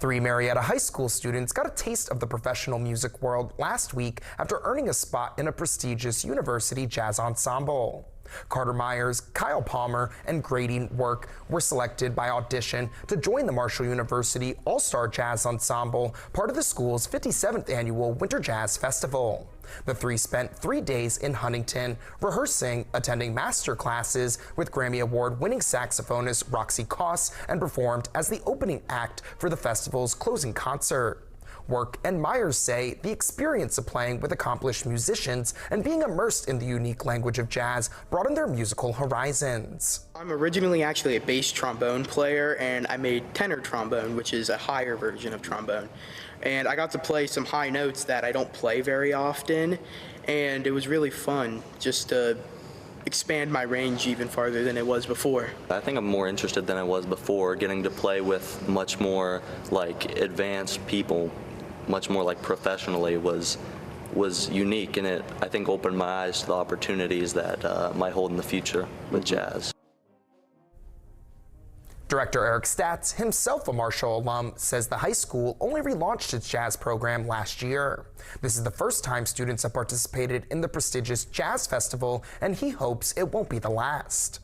Three Marietta High School students got a taste of the professional music world last week after earning a spot in a prestigious university jazz ensemble. Carter Myers, Kyle Palmer, and Grady Work were selected by audition to join the Marshall University All-Star Jazz Ensemble, part of the school's 57th annual Winter Jazz Festival. The three spent 3 days in Huntington, rehearsing, attending master classes with Grammy Award-winning saxophonist Roxy Koss, and performed as the opening act for the festival's closing concert. Work and Myers say the experience of playing with accomplished musicians and being immersed in the unique language of jazz broadened their musical horizons. I'm originally actually a bass trombone player, and I made tenor trombone, which is a higher version of trombone. And I got to play some high notes that I don't play very often, and it was really fun just to expand my range even farther than it was before. I think I'm more interested than I was before, getting to play with much more like advanced people, much more like professionally was unique, and it I think opened my eyes to the opportunities that might hold in the future with jazz. Director Eric Statz, himself a Marshall alum, says the high school only relaunched its jazz program last year. This is the first time students have participated in the prestigious Jazz Festival, and he hopes it won't be the last.